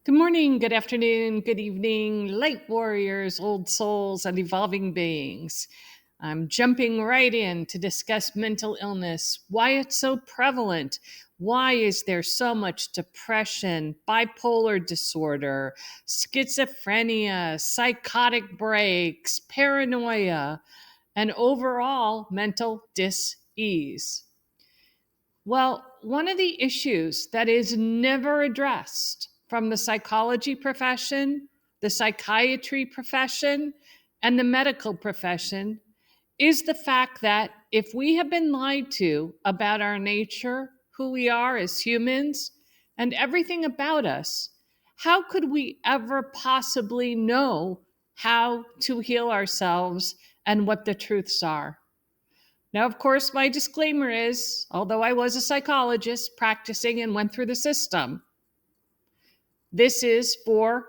Good morning, good afternoon, good evening, light warriors, old souls, and evolving beings. I'm jumping right in to discuss mental illness, why it's so prevalent, why is there so much depression, bipolar disorder, schizophrenia, psychotic breaks, paranoia, and overall mental dis-ease. Well, one of the issues that is never addressed from the psychology profession, the psychiatry profession, and the medical profession is the fact that if we have been lied to about our nature, who we are as humans, and everything about us, how could we ever possibly know how to heal ourselves and what the truths are? Now, of course, my disclaimer is although I was a psychologist practicing and went through the system, this is for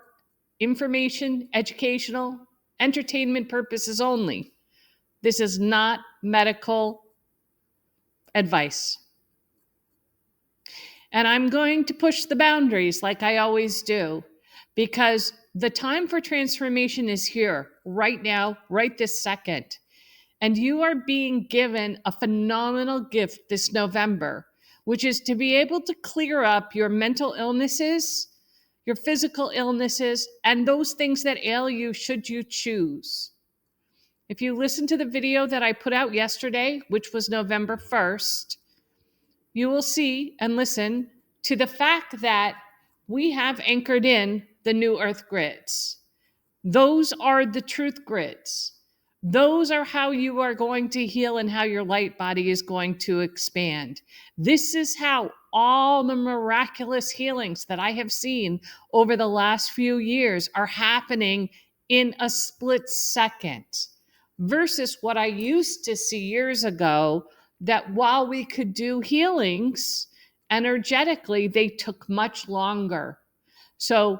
information, educational, entertainment purposes only. This is not medical advice. And I'm going to push the boundaries like I always do because the time for transformation is here, right now, right this second. And you are being given a phenomenal gift this November, which is to be able to clear up your mental illnesses, your physical illnesses, and those things that ail you should you choose. If you listen to the video that I put out yesterday, which was November 1st, you will see and listen to the fact that we have anchored in the new earth grids. Those are the truth grids. Those are how you are going to heal and how your light body is going to expand. This is how all the miraculous healings that I have seen over the last few years are happening in a split second versus what I used to see years ago that while we could do healings energetically, they took much longer. So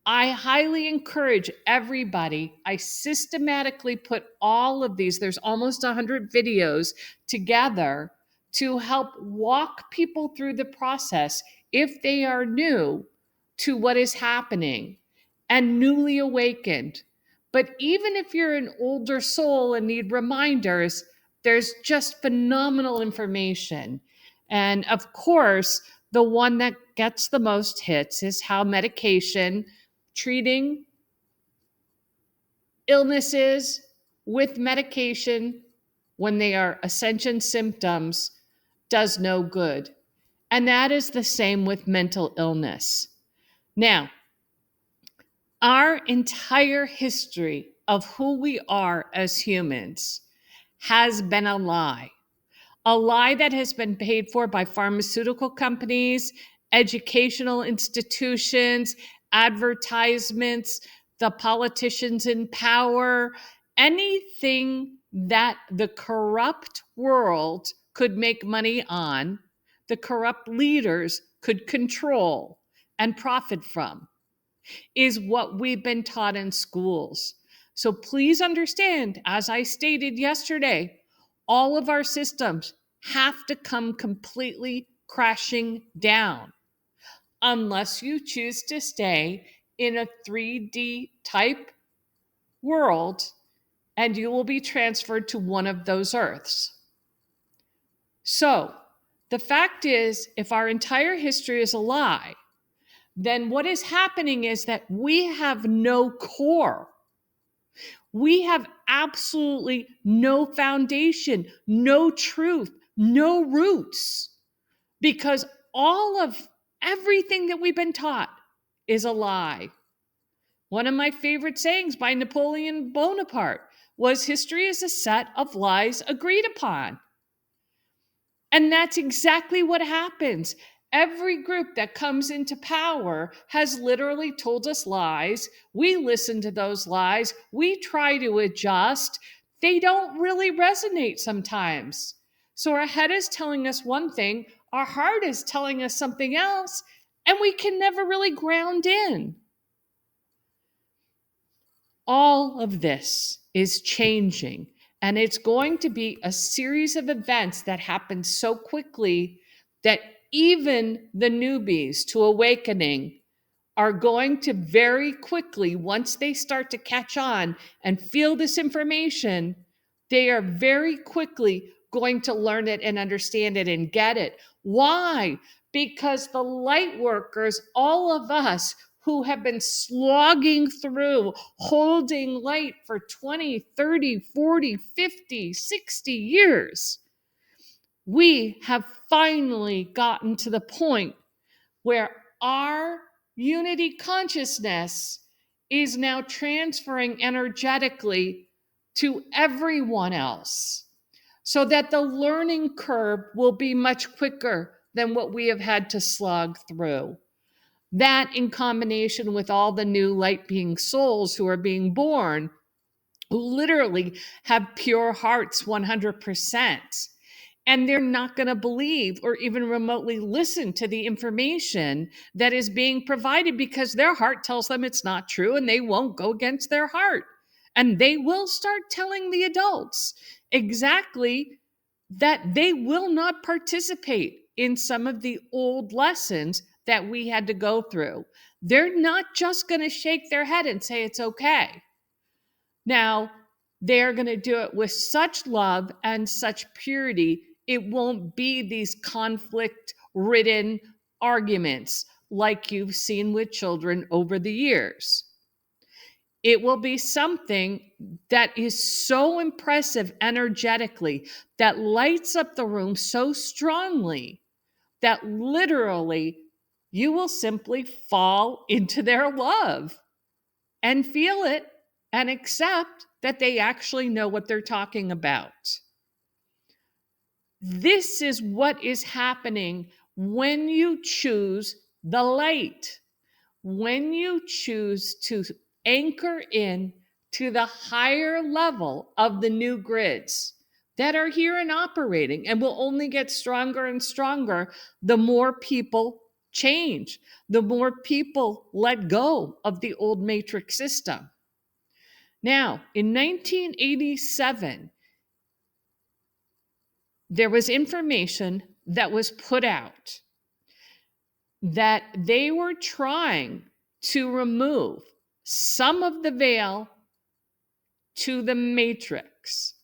I highly encourage everybody. I systematically put all of these, there's almost 100 videos together to help walk people through the process if they are new to what is happening and newly awakened. But even if you're an older soul and need reminders, there's just phenomenal information. And of course, the one that gets the most hits is how medication treating illnesses with medication when they are ascension symptoms does no good. And that is the same with mental illness. Now, our entire history of who we are as humans has been a lie that has been paid for by pharmaceutical companies, educational institutions, advertisements, the politicians in power, anything that the corrupt world could make money on, the corrupt leaders could control and profit from, is what we've been taught in schools. So please understand, as I stated yesterday, all of our systems have to come completely crashing down unless you choose to stay in a 3D type world and you will be transferred to one of those earths. So the fact is, if our entire history is a lie, then what is happening is that we have no core. We have absolutely no foundation, no truth, no roots, because all of everything that we've been taught is a lie. One of my favorite sayings by Napoleon Bonaparte was history is a set of lies agreed upon. And that's exactly what happens. Every group that comes into power has literally told us lies. We listen to those lies. We try to adjust. They don't really resonate sometimes. So our head is telling us one thing, our heart is telling us something else, and we can never really ground in. All of this is changing, and it's going to be a series of events that happen so quickly that even the newbies to awakening are going to very quickly, once they start to catch on and feel this information, they are very quickly going to learn it and understand it and get it. Why? Because the light workers, all of us who have been slogging through holding light for 20, 30, 40, 50, 60 years, we have finally gotten to the point where our unity consciousness is now transferring energetically to everyone else, so that the learning curve will be much quicker than what we have had to slog through. That, in combination with all the new light being souls who are being born, who literally have pure hearts 100%. And they're not going to believe or even remotely listen to the information that is being provided because their heart tells them it's not true, and they won't go against their heart. And they will start telling the adults exactly that they will not participate in some of the old lessons that we had to go through. They're not just going to shake their head and say it's okay. Now, they're going to do it with such love and such purity, it won't be these conflict-ridden arguments like you've seen with children over the years. It will be something that is so impressive energetically, that lights up the room so strongly, that literally you will simply fall into their love and feel it and accept that they actually know what they're talking about. This is what is happening when you choose the light, when you choose to anchor in to the higher level of the new grids that are here and operating and will only get stronger and stronger the more people change, the more people let go of the old matrix system. Now, in 1987, there was information that was put out that they were trying to remove some of the veil to the matrix.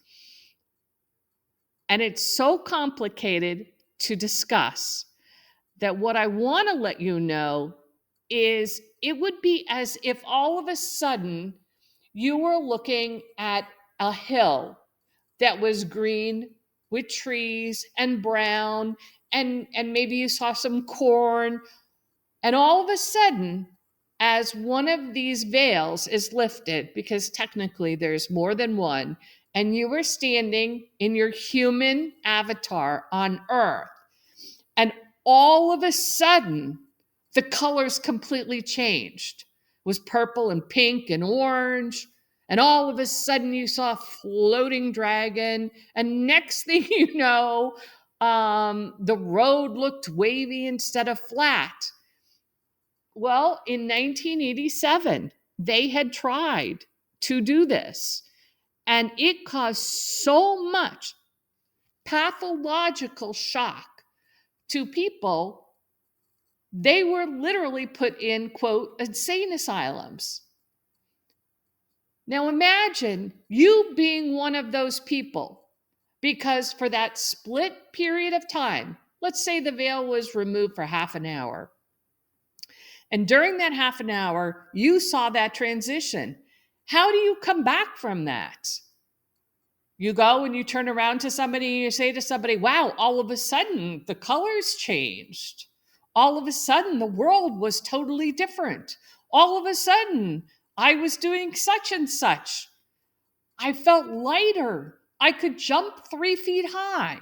And it's so complicated to discuss that what I want to let you know is it would be as if all of a sudden you were looking at a hill that was green with trees and brown, and maybe you saw some corn, and all of a sudden, as one of these veils is lifted, because technically there's more than one, and you were standing in your human avatar on Earth, and all of a sudden the colors completely changed. It was purple and pink and orange, and all of a sudden you saw a floating dragon, and next thing you know, the road looked wavy instead of flat. Well, in 1987, they had tried to do this, and it caused so much pathological shock to people. They were literally put in, quote, insane asylums. Now imagine you being one of those people, because for that split period of time, let's say the veil was removed for half an hour. And during that half an hour, you saw that transition. How do you come back from that? You go and you turn around to somebody and you say to somebody, wow, all of a sudden the colors changed. All of a sudden the world was totally different. All of a sudden I was doing such and such. I felt lighter. I could jump 3 feet high.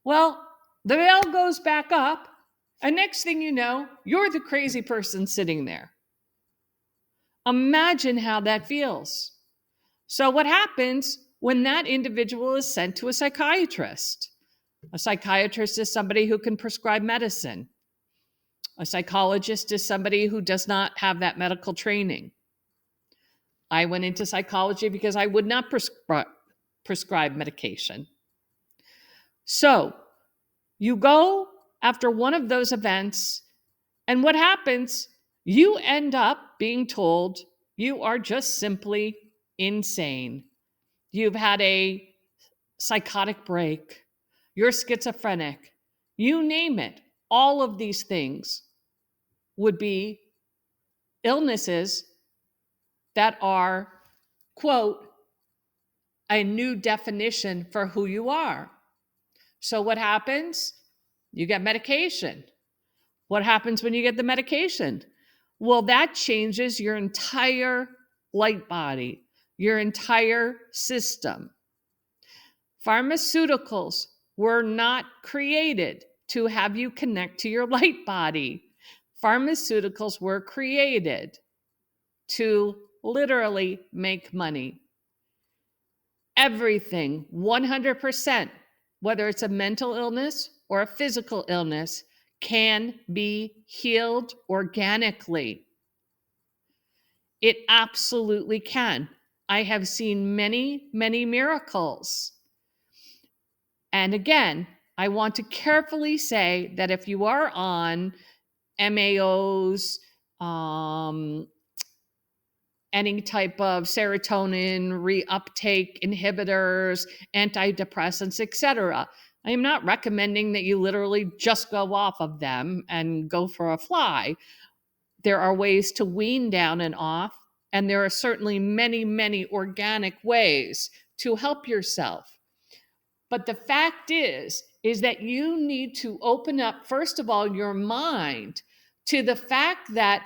Well, the veil goes back up, and next thing you know, you're the crazy person sitting there. Imagine how that feels. So what happens when that individual is sent to a psychiatrist? A psychiatrist is somebody who can prescribe medicine. A psychologist is somebody who does not have that medical training. I went into psychology because I would not prescribe medication. So you go after one of those events, And what happens? You end up being told you are just simply insane. You've had a psychotic break. You're schizophrenic. You name it. All of these things would be illnesses that are, quote, a new definition for who you are. So what happens? You get medication. What happens when you get the medication? Well, that changes your entire light body, your entire system. Pharmaceuticals were not created to have you connect to your light body. Pharmaceuticals were created to literally make money. Everything, 100%, whether it's a mental illness or a physical illness, can be healed organically. It absolutely can. I have seen many, many miracles. And again, I want to carefully say that if you are on MAOs, any type of serotonin reuptake inhibitors, antidepressants, etc., I am not recommending that you literally just go off of them and go for a fly. There are ways to wean down and off, and there are certainly many, many organic ways to help yourself. But the fact is that you need to open up, first of all, your mind to the fact that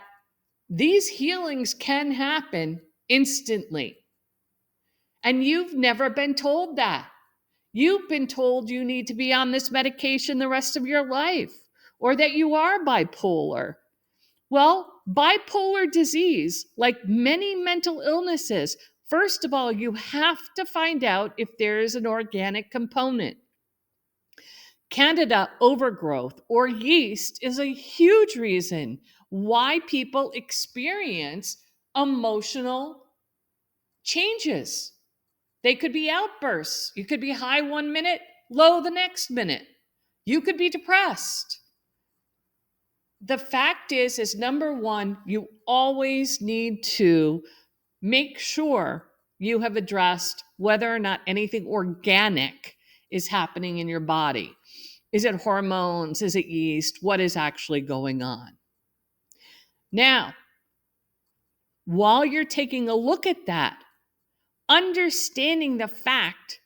these healings can happen instantly. And you've never been told that. You've been told you need to be on this medication the rest of your life, or that you are bipolar. Well, bipolar disease, like many mental illnesses, first of all, you have to find out if there is an organic component. Candida overgrowth or yeast is a huge reason why people experience emotional changes. They could be outbursts. You could be high 1 minute, low the next minute. You could be depressed. The fact is number one, you always need to make sure you have addressed whether or not anything organic is happening in your body. Is it hormones? Is it yeast? What is actually going on? Now, while you're taking a look at that, understanding the fact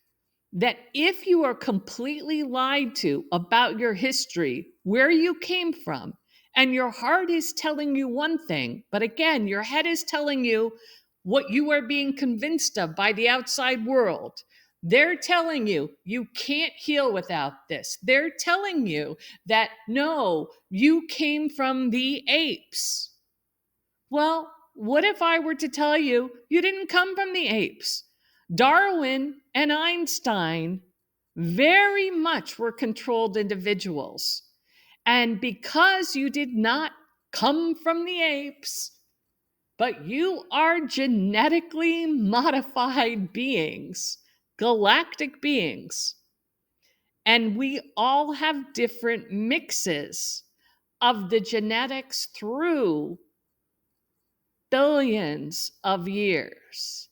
that if you are completely lied to about your history, where you came from, and your heart is telling you one thing, but again, your head is telling you what you are being convinced of by the outside world. They're telling you you can't heal without this. They're telling you that no, you came from the apes. Well, what if I were to tell you you didn't come from the apes? Darwin and Einstein very much were controlled individuals. And because you did not come from the apes, but you are genetically modified beings, galactic beings, and we all have different mixes of the genetics through billions of years.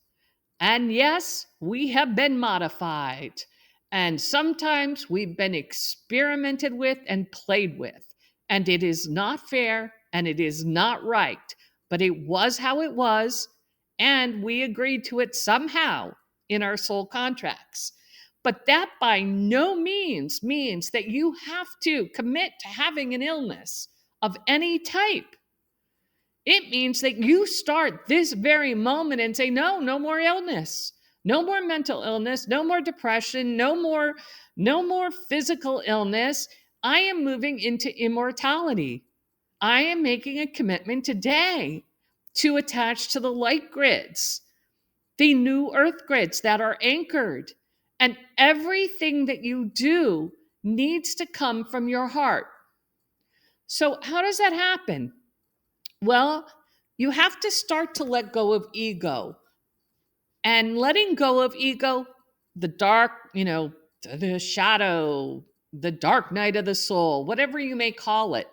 And yes, we have been modified. And sometimes we've been experimented with and played with. And it is not fair and it is not right. But it was how it was. And we agreed to it somehow in our soul contracts. But that by no means means that you have to commit to having an illness of any type. It means that you start this very moment and say, no, no more illness, no more mental illness, no more depression, no more physical illness. I am moving into immortality. I am making a commitment today to attach to the light grids, the new earth grids that are anchored. And everything that you do needs to come from your heart. So how does that happen? Well, you have to start to let go of ego. And letting go of ego, the dark, the shadow, the dark night of the soul, whatever you may call it,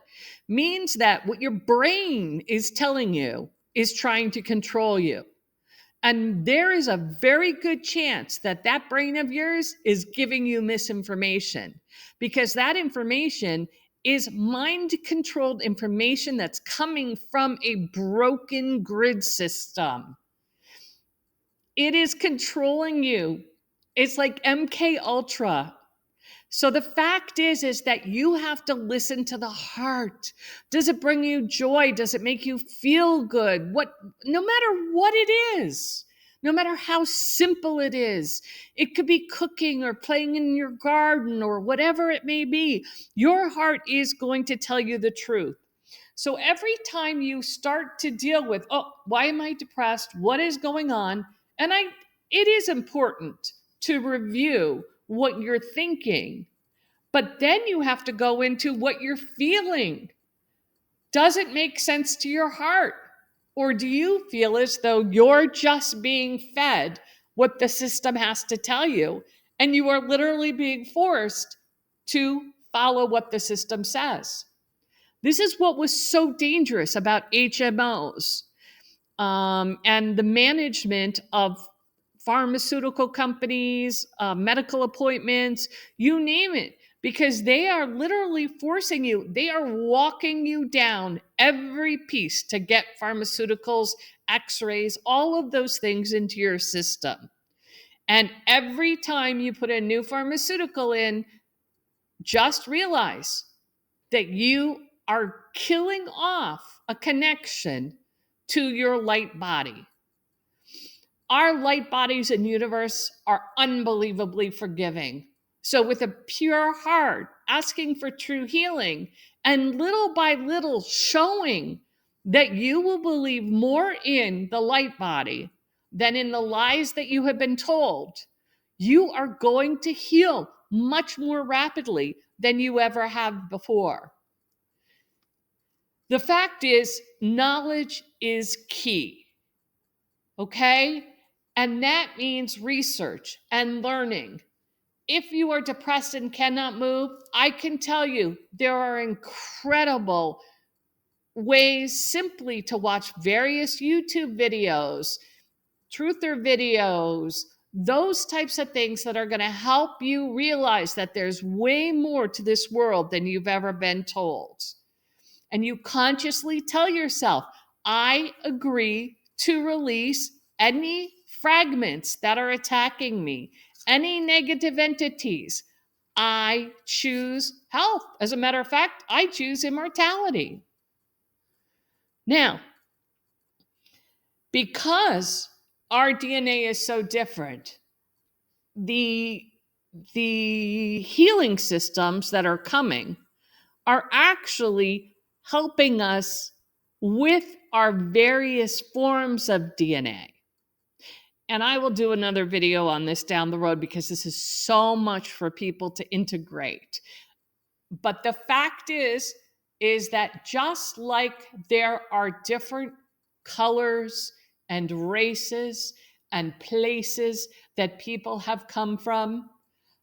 means that what your brain is telling you is trying to control you. And there is a very good chance that that brain of yours is giving you misinformation, because that information is mind controlled information that's coming from a broken grid system. It is controlling you. It's like MK Ultra. So the fact is that you have to listen to the heart. Does it bring you joy? Does it make you feel good? No matter what it is, no matter how simple it is, it could be cooking or playing in your garden or whatever it may be. Your heart is going to tell you the truth. So every time you start to deal with, oh, why am I depressed? What is going on? And it is important to review what you're thinking, but then you have to go into what you're feeling. Does it make sense to your heart? Or do you feel as though you're just being fed what the system has to tell you, and you are literally being forced to follow what the system says? This is what was so dangerous about HMOs and the management of pharmaceutical companies, medical appointments, you name it, because they are literally forcing you, they are walking you down every piece to get pharmaceuticals, x-rays, all of those things into your system. And every time you put a new pharmaceutical in, just realize that you are killing off a connection to your light body. Our light bodies and universe are unbelievably forgiving. So, with a pure heart, asking for true healing, and little by little showing that you will believe more in the light body than in the lies that you have been told, you are going to heal much more rapidly than you ever have before. The fact is, knowledge is key. Okay? And that means research and learning. If you are depressed and cannot move, I can tell you there are incredible ways simply to watch various YouTube videos, truther videos, those types of things that are going to help you realize that there's way more to this world than you've ever been told. And you consciously tell yourself, I agree to release any fragments that are attacking me, any negative entities. I choose health. As a matter of fact, I choose immortality. Now, because our DNA is so different, the healing systems that are coming are actually helping us with our various forms of DNA. And I will do another video on this down the road because this is so much for people to integrate. But the fact is that just like there are different colors and races and places that people have come from,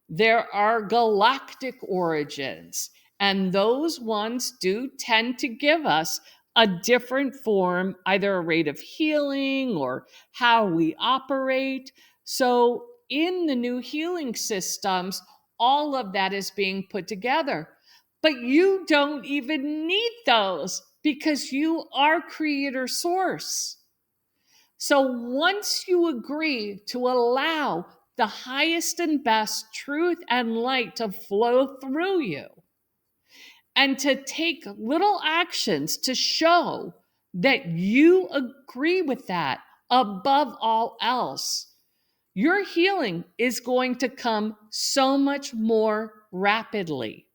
there are galactic origins. And those ones do tend to give us a different form, either a rate of healing or how we operate. So in the new healing systems, all of that is being put together. But you don't even need those because you are creator source. So once you agree to allow the highest and best truth and light to flow through you, and to take little actions to show that you agree with that above all else, your healing is going to come so much more rapidly.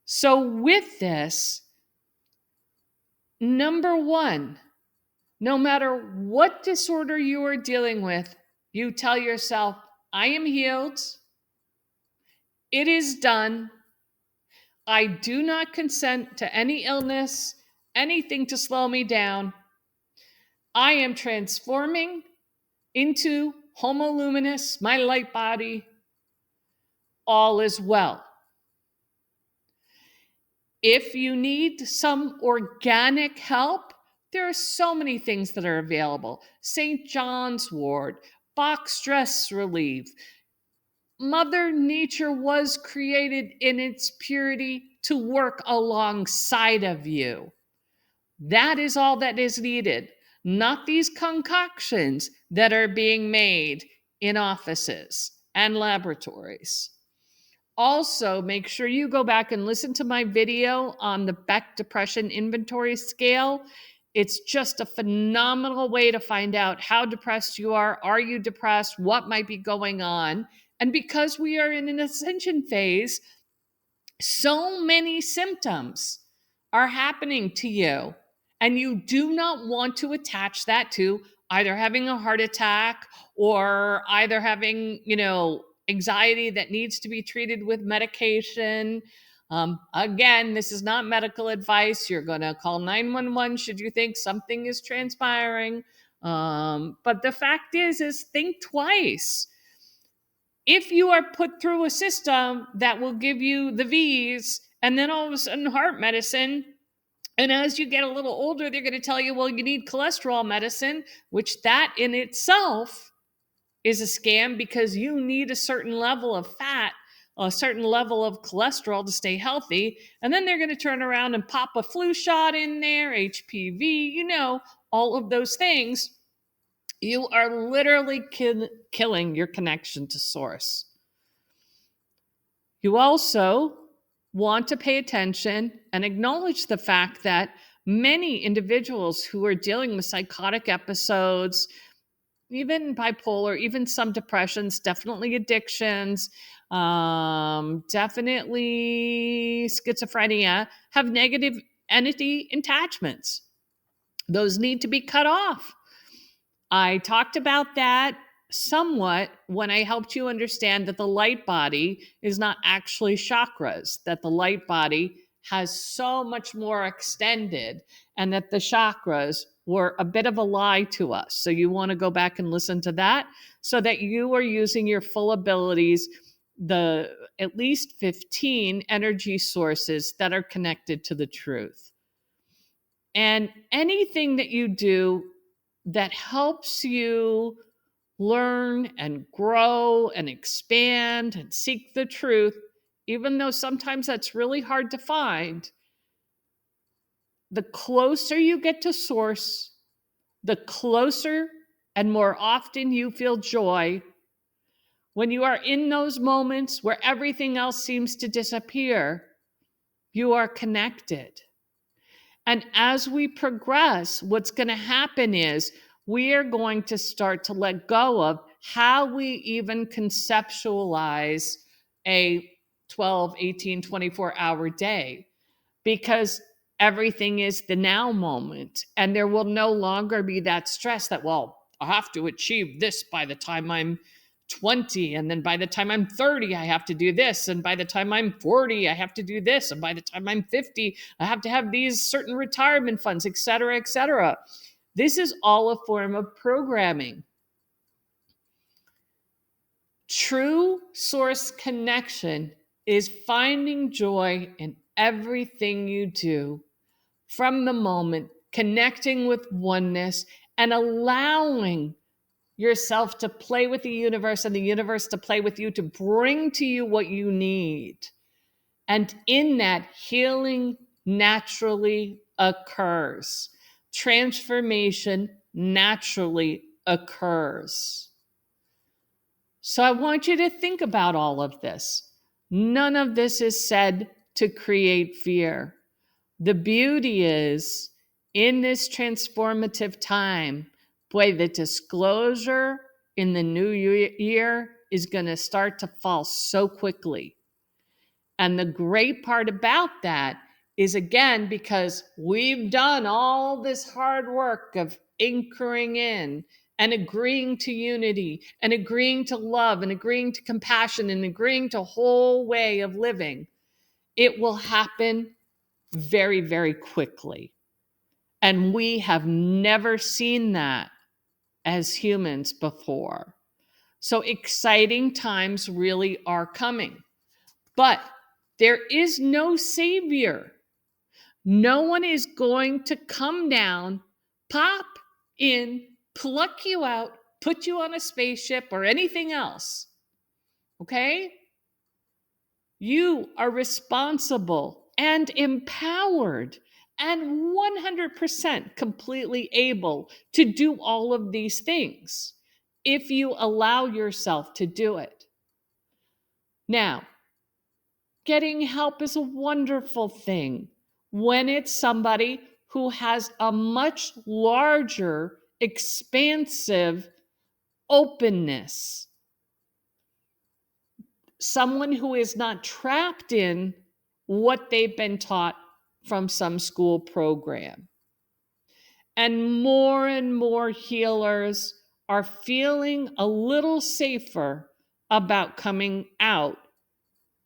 So, with this, number one, no matter what disorder you are dealing with, you tell yourself, I am healed. It is done. I do not consent to any illness, anything to slow me down. I am transforming into Homo luminous, my light body. All is well. If you need some organic help, there are so many things that are available. St. John's wort, Bach stress relief. Mother Nature was created in its purity to work alongside of you. That is all that is needed, not these concoctions that are being made in offices and laboratories. Also, make sure you go back and listen to my video on the Beck Depression Inventory Scale. It's just a phenomenal way to find out how depressed you are. Are you depressed? What might be going on? And because we are in an ascension phase, so many symptoms are happening to you, and you do not want to attach that to either having a heart attack or either having, anxiety that needs to be treated with medication. Again, this is not medical advice. You're going to call 911 should you think something is transpiring. But the fact is think twice. If you are put through a system that will give you the V's and then all of a sudden heart medicine, and as you get a little older, they're going to tell you, well, you need cholesterol medicine, which that in itself is a scam because you need a certain level of fat, a certain level of cholesterol to stay healthy. And then they're going to turn around and pop a flu shot in there, HPV, all of those things. You are literally killing your connection to source. You also want to pay attention and acknowledge the fact that many individuals who are dealing with psychotic episodes, even bipolar, even some depressions, definitely addictions, definitely schizophrenia, have negative entity attachments. Those need to be cut off. I talked about that somewhat when I helped you understand that the light body is not actually chakras, that the light body has so much more extended, and that the chakras were a bit of a lie to us. So you want to go back and listen to that so that you are using your full abilities, the at least 15 energy sources that are connected to the truth. And anything that you do that helps you learn and grow and expand and seek the truth, even though sometimes that's really hard to find, the closer you get to source, the closer and more often you feel joy. When you are in those moments where everything else seems to disappear, you are connected. And as we progress, what's going to happen is we are going to start to let go of how we even conceptualize a 12, 18, 24-hour day, because everything is the now moment. And there will no longer be that stress that, well, I have to achieve this by the time I'm 20, and then by the time I'm 30 I have to do this, and by the time I'm 40 I have to do this, and by the time I'm 50 I have to have these certain retirement funds, etc., etc. This is all a form of programming. True source connection is finding joy in everything you do from the moment, connecting with oneness and allowing yourself to play with the universe and the universe to play with you, to bring to you what you need. And in that, healing naturally occurs. Transformation naturally occurs. So I want you to think about all of this. None of this is said to create fear. The beauty is, in this transformative time, boy, the disclosure in the new year is going to start to fall so quickly. And the great part about that is, again, because we've done all this hard work of anchoring in and agreeing to unity and agreeing to love and agreeing to compassion and agreeing to a whole way of living, it will happen very, very quickly. And we have never seen that as humans before. So exciting times really are coming. But there is no savior No one is going to come down, pop in, pluck you out, put you on a spaceship or anything else. Okay? You are responsible and empowered and 100% completely able to do all of these things if you allow yourself to do it. Now, getting help is a wonderful thing when it's somebody who has a much larger, expansive openness. Someone who is not trapped in what they've been taught from some school program. And more healers are feeling a little safer about coming out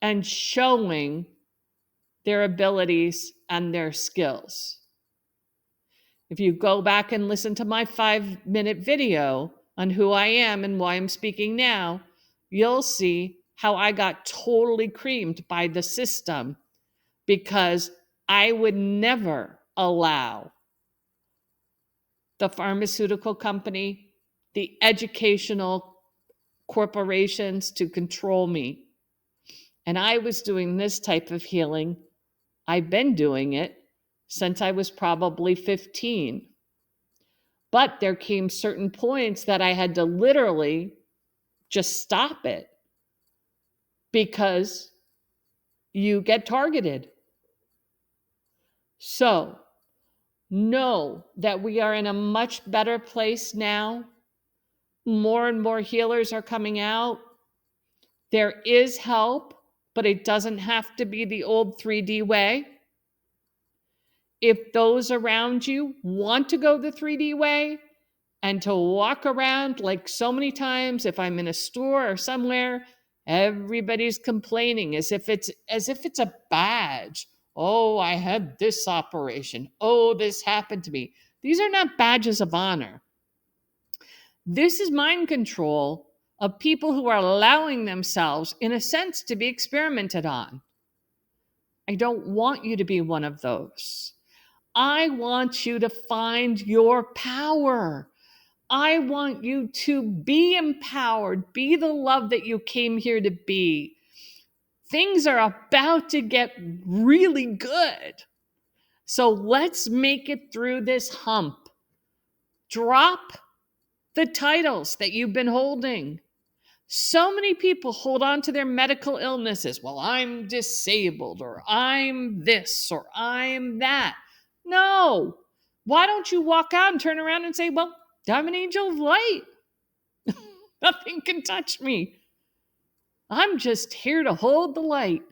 and showing their abilities and their skills. If you go back and listen to my 5-minute video on who I am and why I'm speaking now, you'll see how I got totally creamed by the system because I would never allow the pharmaceutical company, the educational corporations to control me. And I was doing this type of healing. I've been doing it since I was probably 15. But there came certain points that I had to literally just stop it because you get targeted. So know that we are in a much better place now. More and more healers are coming out. There is help, but it doesn't have to be the old 3D way. If those around you want to go the 3D way and to walk around like so many times, if I'm in a store or somewhere, everybody's complaining as if it's a badge. Oh, I had this operation. Oh, this happened to me. These are not badges of honor. This is mind control of people who are allowing themselves, in a sense, to be experimented on. I don't want you to be one of those. I want you to find your power. I want you to be empowered, be the love that you came here to be. Things are about to get really good. So let's make it through this hump. Drop the titles that you've been holding. So many people hold on to their medical illnesses. Well, I'm disabled, or I'm this, or I'm that. No. Why don't you walk out and turn around and say, well, I'm an angel of light. Nothing can touch me. I'm just here to hold the light.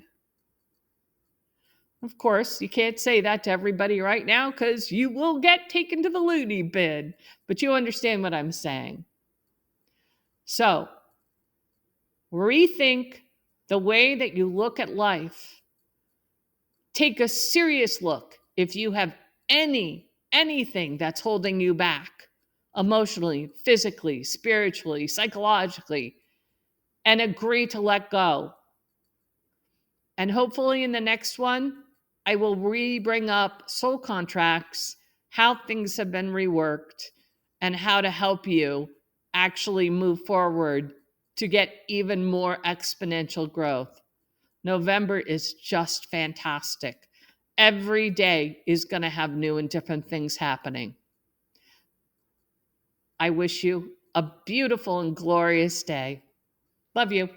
Of course, you can't say that to everybody right now because you will get taken to the loony bin. But you understand what I'm saying. So, rethink the way that you look at life. Take a serious look if you have anything that's holding you back emotionally, physically, spiritually, psychologically, and agree to let go. And hopefully in the next one, I will bring up soul contracts, how things have been reworked, and how to help you actually move forward to get even more exponential growth. November is just fantastic. Every day is going to have new and different things happening. I wish you a beautiful and glorious day. Love you.